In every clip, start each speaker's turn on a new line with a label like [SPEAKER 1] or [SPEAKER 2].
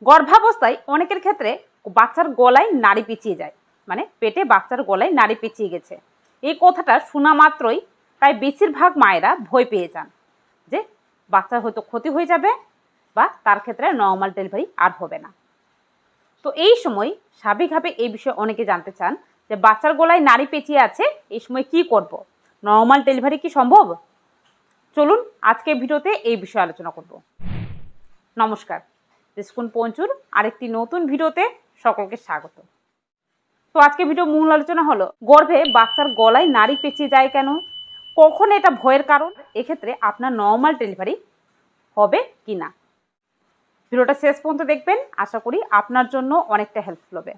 [SPEAKER 1] গর্ভাবস্থায় অনেকের ক্ষেত্রে বাচ্চার গলায় নাড়ি পেঁচিয়ে যায়, মানে পেটে বাচ্চার গলায় নাড়ি পেঁচিয়ে গেছে। এই কথাটা শোনা মাত্রই প্রায় বেশিরভাগ মায়েরা ভয় পেয়ে যান যে বাচ্চার হয়তো ক্ষতি হয়ে যাবে বা তার ক্ষেত্রে নর্মাল ডেলিভারি আর হবে না। তো এই সময় স্বাভাবিকভাবে এই বিষয়ে অনেকে জানতে চান যে বাচ্চার গলায় নাড়ি পেঁচিয়ে আছে, এই সময় কি করব, নর্মাল ডেলিভারি কি সম্ভব? চলুন আজকে ভিডিওতে এই বিষয়ে আলোচনা করব। নমস্কার, দেখুন পঞ্চুর আরেকটি নতুন ভিডিওতে সকলকে স্বাগত। তো আজকে ভিডিও মূল আলোচনা হলো গর্ভে বাচ্চার গলায় নাড়ি পেঁচিয়ে যায় কেন, কখন এটা ভয়ের কারণ, এক্ষেত্রে আপনার নর্মাল ডেলিভারি হবে কি না। ভিডিওটা শেষ পর্যন্ত দেখবেন, আশা করি আপনার জন্য অনেকটা হেল্পফুল হবে।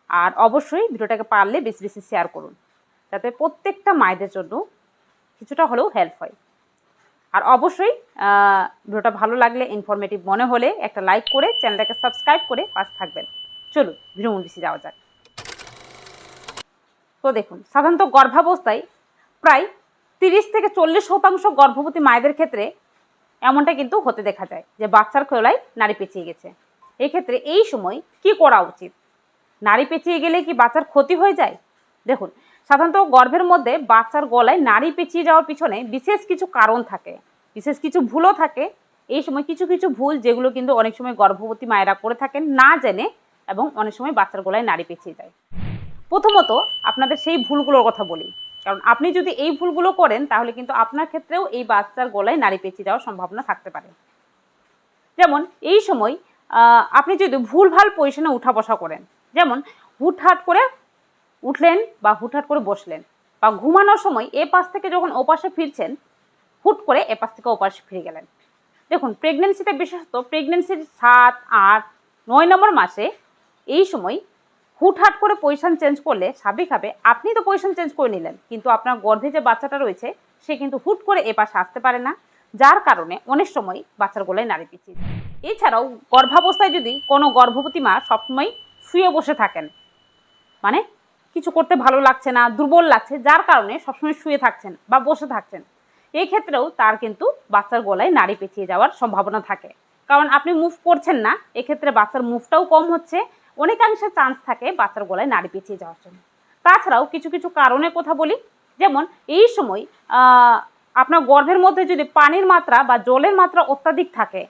[SPEAKER 1] আর অবশ্যই ভিডিওটাকে পারলে বেশি বেশি শেয়ার করুন, যাতে প্রত্যেকটা মায়েদের জন্য কিছুটা হলেও হেল্প হয়। আর অবশ্যই ভিডিওটা ভালো লাগলে, ইনফরমেটিভ মনে হলে একটা লাইক করে চ্যানেলটাকে সাবস্ক্রাইব করে পাশে থাকবেন। চলুন ভিডিও মূল বেশি যাওয়া যাক। তো দেখুন, সাধারণত গর্ভাবস্থায় প্রায় 30 থেকে 40% গর্ভবতী মায়েদের ক্ষেত্রে এমনটা কিন্তু হতে দেখা যায় যে বাচ্চার গলায় নাড়ি পেঁচিয়ে গেছে। এক্ষেত্রে এই সময় কি করা উচিত? নাড়ি পেঁচিয়ে গেলে কি বাচ্চার ক্ষতি হয়ে যায়? দেখুন, সাধারণত গর্ভের মধ্যে বাচ্চার গলায় নাড়ি পেঁচিয়ে যাওয়ার পিছনে বিশেষ কিছু কারণ থাকে, বিশেষ কিছু ভুলও থাকে। এই সময় কিছু কিছু ভুল যেগুলো কিন্তু অনেক সময় গর্ভবতী মায়েরা করে থাকেন না জেনে, এবং অনেক সময় বাচ্চার গলায় নাড়ি পেঁচিয়ে যায়। প্রথমত আপনাদের সেই ভুলগুলোর কথা বলি, কারণ আপনি যদি এই ভুলগুলো করেন তাহলে কিন্তু আপনার ক্ষেত্রেও এই বাচ্চার গলায় নাড়ি পেঁচিয়ে যাওয়ার সম্ভাবনা থাকতে পারে। যেমন এই সময় আপনি যদি ভুলভাল পজিশনে উঠা বসা করেন, যেমন হুটহাট করে উঠলেন বা হুটহাট করে বসলেন, বা ঘুমানোর সময় এ পাশ থেকে যখন ওপাশে ফিরছেন হুট করে এ পাশ থেকে ওপাশে ফিরে গেলেন। দেখুন, প্রেগনেন্সিতে বিশেষত প্রেগনেন্সির 7, 8, 9 নম্বর মাসে এই সময় হুটহাট করে পজিশন চেঞ্জ করলে স্বাভাবিকভাবে আপনি তো পজিশন চেঞ্জ করে নিলেন, কিন্তু আপনার গর্ভে যে বাচ্চাটা রয়েছে সে কিন্তু হুট করে এ পাশে আসতে পারে না, যার কারণে অনেক সময় বাচ্চার গলায় নাড়ি পেঁচিয়ে যায়। এছাড়াও গর্ভাবস্থায় যদি কোনো গর্ভবতী মা সবসময় শুয়ে বসে থাকেন, মানে কিছু করতে ভালো লাগছে না, দুর্বল লাগছে, যার কারণে সবসময় শুয়ে থাকছেন বা বসে থাকছেন, এই ক্ষেত্রেও তার কিন্তু বাচ্চার গলায় নাড়ি পেঁচিয়ে যাওয়ার সম্ভাবনা থাকে। কারণ আপনি মুভ করছেন না, এক্ষেত্রে বাচ্চার মুভটাও কম হচ্ছে, অনেকাংশে চান্স থাকে বাচ্চার গলায় নাড়ি পেঁচিয়ে যাওয়ার জন্য। তাছাড়াও কিছু কিছু কারণের কথা বলি, যেমন এই সময় আপনার গর্ভের মধ্যে যদি পানির মাত্রা বা জলের মাত্রা অত্যাধিক থাকে,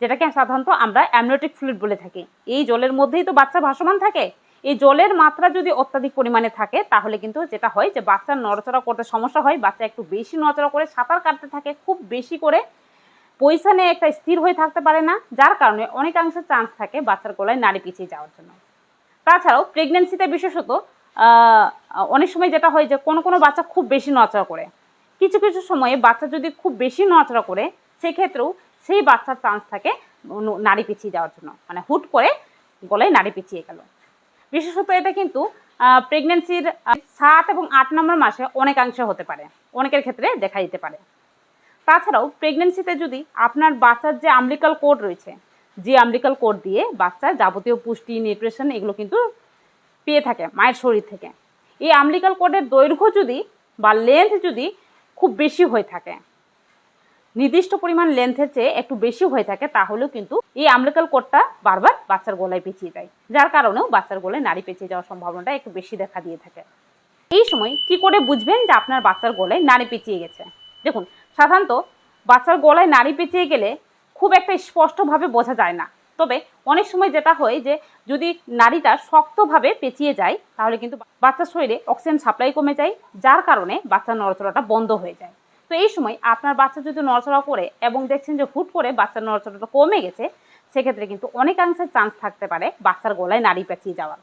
[SPEAKER 1] যেটাকে সাধারণত আমরা অ্যামনিওটিক ফ্লুইড বলে থাকি, এই জলের মধ্যেই তো বাচ্চা ভাসমান থাকে, এই জলের মাত্রা যদি অত্যাধিক পরিমাণে থাকে তাহলে কিন্তু যেটা হয় যে বাচ্চার নড়াচড়া করতে সমস্যা হয়, বাচ্চা একটু বেশি নড়াচড়া করে সাঁতার কাটতে থাকে, খুব বেশি করে পজিশনে একটা স্থির হয়ে থাকতে পারে না, যার কারণে অনেকাংশে চান্স থাকে বাচ্চার গলায় নাড়ি পেঁচিয়ে যাওয়ার জন্য। তাছাড়াও প্রেগনেন্সিতে বিশেষত অনেক সময় যেটা হয় যে কোনো কোনো বাচ্চা খুব বেশি নড়াচড়া করে, কিছু কিছু সময়ে বাচ্চা যদি খুব বেশি নড়াচড়া করে সেক্ষেত্রেও সেই বাচ্চার চান্স থাকে নাড়ি পেঁচিয়ে যাওয়ার জন্য, মানে হুট করে গলায় নাড়ি পেঁচিয়ে গেল। বিশেষত এটা কিন্তু প্রেগনেন্সির 7 এবং 8 নম্বর মাসে অনেকাংশে হতে পারে, অনেকের ক্ষেত্রে দেখা দিতে পারে। তাছাড়াও প্রেগনেন্সিতে যদি আপনার বাচ্চার যে আমলিকাল কোড রয়েছে, যে আমলিকাল কোড দিয়ে বাচ্চার যাবতীয় পুষ্টি, নিউট্রিশন এগুলো কিন্তু পেয়ে থাকে মায়ের শরীর থেকে, এই আমলিকাল কোডের দৈর্ঘ্য যদি বা লেন্থ যদি খুব বেশি হয়ে থাকে, নির্দিষ্ট পরিমাণ লেন্থের চেয়ে একটু বেশি হয়ে থাকে, তাহলেও কিন্তু এই আমলিকাল কোডটা বারবার বাচ্চার গলায় পেঁচিয়ে যায়, যার কারণেও বাচ্চার গলায় নাড়ি পেঁচিয়ে যাওয়ার সম্ভাবনাটা একটু বেশি দেখা দিয়ে থাকে। এই সময় কি করে বুঝবেন যে আপনার বাচ্চার গলায় নাড়ি পেঁচিয়ে গেছে? দেখুন, সাধারণত বাচ্চার গলায় নাড়ি পেঁচিয়ে গেলে খুব একটা স্পষ্টভাবে বোঝা যায় না, তবে অনেক সময় যেটা হয় যে যদি নাড়িটা শক্তভাবে পেঁচিয়ে যায় তাহলে কিন্তু বাচ্চার শরীরে অক্সিজেন সাপ্লাই কমে যায়, যার কারণে বাচ্চার নড়াচড়াটা বন্ধ হয়ে যায়। তো এই সময় আপনার বাচ্চা যদি নড়াচড়া করে এবং দেখছেন যে হুট করে বাচ্চার নড়াচড়াটা কমে গেছে, সেক্ষেত্রে কিন্তু অনেকাংশে চান্স থাকতে পারে বাচ্চার গলায় নাড়ি পেঁচিয়ে যাওয়ার।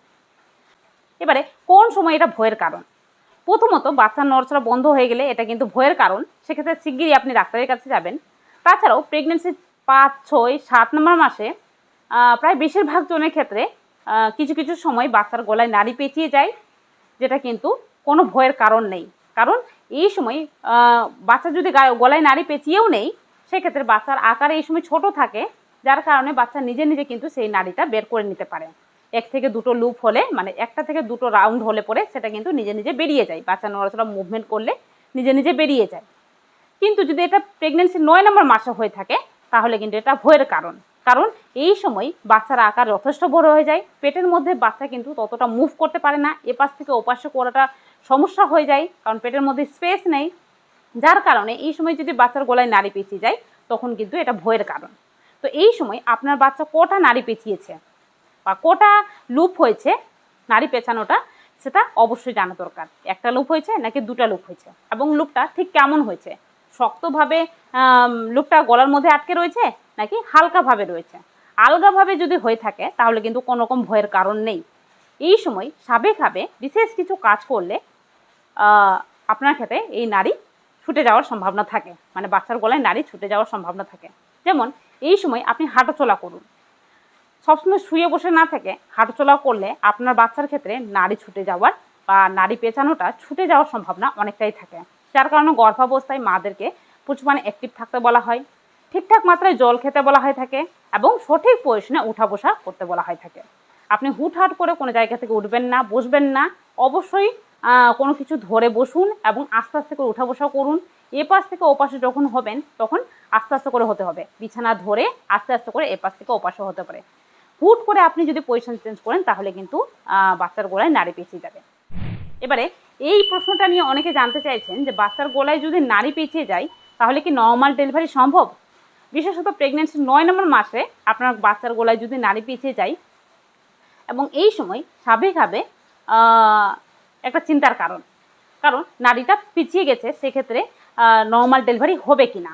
[SPEAKER 1] এবারে কোন সময় এটা ভয়ের কারণ? প্রথমত বাচ্চার নড়াচড়া বন্ধ হয়ে গেলে এটা কিন্তু ভয়ের কারণ, সেক্ষেত্রে শিগগিরই আপনি ডাক্তারের কাছে যাবেন। তাছাড়াও প্রেগনেন্সির 5, 6, 7 নম্বর মাসে প্রায় বেশিরভাগ জনের ক্ষেত্রে কিছু কিছু সময় বাচ্চার গলায় নাড়ি পেঁচিয়ে যায়, যেটা কিন্তু কোনো ভয়ের কারণ নেই। কারণ এই সময় বাচ্চা যদি গলায় নাড়ি পেঁচিয়েও নেই, সেক্ষেত্রে বাচ্চার আকারে এই সময় ছোট থাকে, যার কারণে বাচ্চা নিজে নিজে কিন্তু সেই নাড়িটা বের করে নিতে পারে। 1 থেকে 2টো লুপ হলে, মানে 1টা থেকে 2টো রাউন্ড হলে পরে সেটা কিন্তু নিজে নিজে বেরিয়ে যায়, বাচ্চা নড়াচড়া মুভমেন্ট করলে নিজে নিজে বেরিয়ে যায়। কিন্তু যদি এটা প্রেগনেন্সি 9 নম্বর মাসে হয়ে থাকে তাহলে কিন্তু এটা ভয়ের কারণ। কারণ এই সময় বাচ্চার আকার যথেষ্ট বড় হয়ে যায়, পেটের মধ্যে বাচ্চা কিন্তু ততটা মুভ করতে পারে না, এপাশ থেকে ওপাশে করাটা সমস্যা হয়ে যায়, কারণ পেটের মধ্যে স্পেস নেই। যার কারণে এই সময় যদি বাচ্চার গলায় নাড়ি পেঁচিয়ে যায় তখন কিন্তু এটা ভয়ের কারণ। তো এই সময় আপনার বাচ্চা কটা নাড়ি পেঁচিয়েছে বা কটা লুপ হয়েছে নাড়ি পেঁচানোটা, সেটা অবশ্যই জানা দরকার। একটা লুপ হয়েছে নাকি দুটা লুপ হয়েছে, এবং লুপটা ঠিক কেমন হয়েছে, শক্তভাবে লুপটা গলার মধ্যে আটকে রয়েছে নাকি হালকাভাবে রয়েছে। আলগাভাবে যদি হয়ে থাকে তাহলে কিন্তু কোনো রকম ভয়ের কারণ নেই। এই সময় সাবেকভাবে বিশেষ কিছু কাজ করলে আপনার ক্ষেত্রে এই নাড়ি ছুটে যাওয়ার সম্ভাবনা থাকে, মানে বাচ্চার গলায় নাড়ি ছুটে যাওয়ার সম্ভাবনা থাকে। যেমন এই সময় আপনি হাঁটাচলা করুন, সবসময় শুয়ে বসে না থেকে হাঁটাচলা করলে আপনার বাচ্চার ক্ষেত্রে নাড়ি ছুটে যাওয়ার বা নাড়ি পেঁচানোটা ছুটে যাওয়ার সম্ভাবনা অনেকটাই থাকে। যার কারণে গর্ভাবস্থায় মাদেরকে প্রচুর মানে অ্যাক্টিভ থাকতে বলা হয়, ঠিকঠাক মাত্রায় জল খেতে বলা হয়ে থাকে, এবং সঠিক পজিশনে উঠা বসা করতে বলা হয়ে থাকে। আপনি হুটহাট করে কোনো জায়গা থেকে উঠবেন না, বসবেন না, অবশ্যই কোনো কিছু ধরে বসুন এবং আস্তে আস্তে করে উঠা বসা করুন। এপাশ থেকে ওপাশে যখন হবেন তখন আস্তে আস্তে করে হতে হবে, বিছানা ধরে আস্তে আস্তে করে এপাশ থেকে ওপাশে হতে পারে। হুট করে আপনি যদি পজিশন চেঞ্জ করেন তাহলে কিন্তু বাচ্চার গলায় নাড়ি পেঁচিয়ে যাবে। এবারে এই প্রশ্নটা নিয়ে অনেকে জানতে চাইছেন যে বাচ্চার গলায় যদি নাড়ি পেঁচিয়ে যায় তাহলে কি নর্মাল ডেলিভারি সম্ভব? বিশেষত প্রেগনেন্সির 9 নম্বর মাসে আপনার বাচ্চার গলায় যদি নাড়ি পেঁচিয়ে যায়, এবং এই সময় স্বাভাবিকভাবে একটা চিন্তার কারণ, কারণ নাড়িটা পিছিয়ে গেছে, সেক্ষেত্রে নর্মাল ডেলিভারি হবে কি না।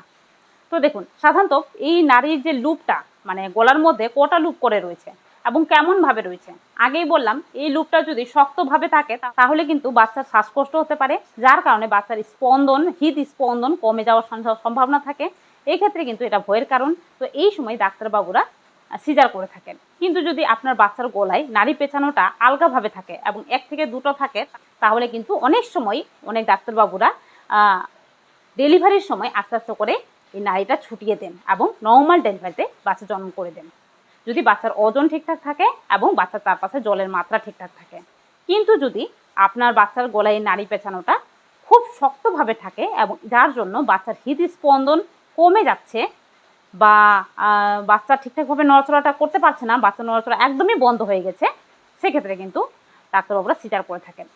[SPEAKER 1] তো দেখুন, সাধারণত এই নাড়ির যে লুপটা, মানে গলার মধ্যে কটা লুপ করে রয়েছে এবং কেমনভাবে রয়েছে, আগেই বললাম এই লুপটা যদি শক্তভাবে থাকে তাহলে কিন্তু বাচ্চার শ্বাসকষ্ট হতে পারে, যার কারণে বাচ্চার স্পন্দন, হৃদস্পন্দন কমে যাওয়ার সম্ভাবনা থাকে। এই ক্ষেত্রে কিন্তু এটা ভয়ের কারণ। তো এই সময় ডাক্তারবাবুরা সিজার করে থাকেন। কিন্তু যদি আপনার বাচ্চার গলায় নাড়ি পেঁচানোটা আলগাভাবে থাকে এবং 1 থেকে 2টো থাকে, তাহলে কিন্তু অনেক সময় অনেক ডাক্তারবাবুরা ডেলিভারির সময় আস্তে আস্তে করে এই নাড়িটা ছুটিয়ে দেন এবং নর্মাল ডেলিভারিতে বাচ্চা জন্ম করে দেন, যদি বাচ্চার ওজন ঠিকঠাক থাকে এবং বাচ্চার চারপাশে জলের মাত্রা ঠিকঠাক থাকে। কিন্তু যদি আপনার বাচ্চার গলায় নাড়ি পেঁচানোটা খুব শক্তভাবে থাকে এবং যার জন্য বাচ্চার হৃদস্পন্দন কমে যাচ্ছে বা বাচ্চা ঠিকঠাকভাবে নড়াচড়াটা করতে পারছে না, বাচ্চা নড়াচড়া একদমই বন্ধ হয়ে গেছে, সেক্ষেত্রে কিন্তু ডাক্তারবাবুরা সিজার করে থাকেন।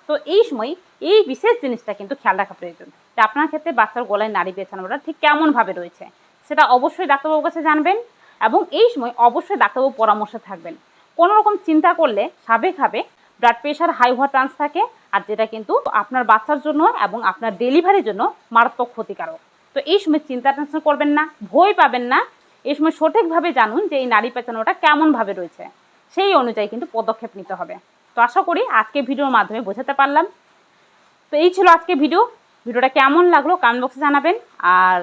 [SPEAKER 1] তো এই সময় এই বিশেষ জিনিসটা কিন্তু খেয়াল রাখা প্রয়োজন যে আপনার ক্ষেত্রে বাচ্চার গলায় নাড়ি পেঁচানোটা ঠিক কেমনভাবে রয়েছে, সেটা অবশ্যই ডাক্তারবাবুর কাছে জানবেন এবং এই সময় অবশ্যই ডাক্তারবাবুর পরামর্শে থাকবেন। কোনো রকম চিন্তা করলে স্বাভাবিকভাবে ব্লাড প্রেশার হাই হওয়ার চান্স থাকে, আর যেটা কিন্তু আপনার বাচ্চার জন্য এবং আপনার ডেলিভারির জন্য মারাত্মক ক্ষতিকারক। তো এই সময় চিন্তা টেনশন করবেন না, ভয় পাবেন না, এই সময় সঠিকভাবে জানুন যে এই নাড়ি পেঁচানোটা কেমনভাবে রয়েছে, সেই অনুযায়ী কিন্তু পদক্ষেপ নিতে হবে। তো আশা করি আজকে ভিডিওর মাধ্যমে বোঝাতে পারলাম। তো এই ছিল আজকে ভিডিওটা কেমন লাগলো কমেন্ট বক্সে জানাবেন, আর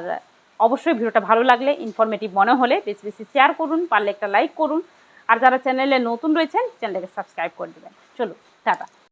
[SPEAKER 1] অবশ্যই ভিডিওটা ভালো লাগলে, ইনফরমেটিভ মনে হলে বেশি বেশি শেয়ার করুন, পারলে একটা লাইক করুন, আর যারা চ্যানেলে নতুন রয়েছেন চ্যানেলটাকে সাবস্ক্রাইব করে দেবেন। চলো টাটা।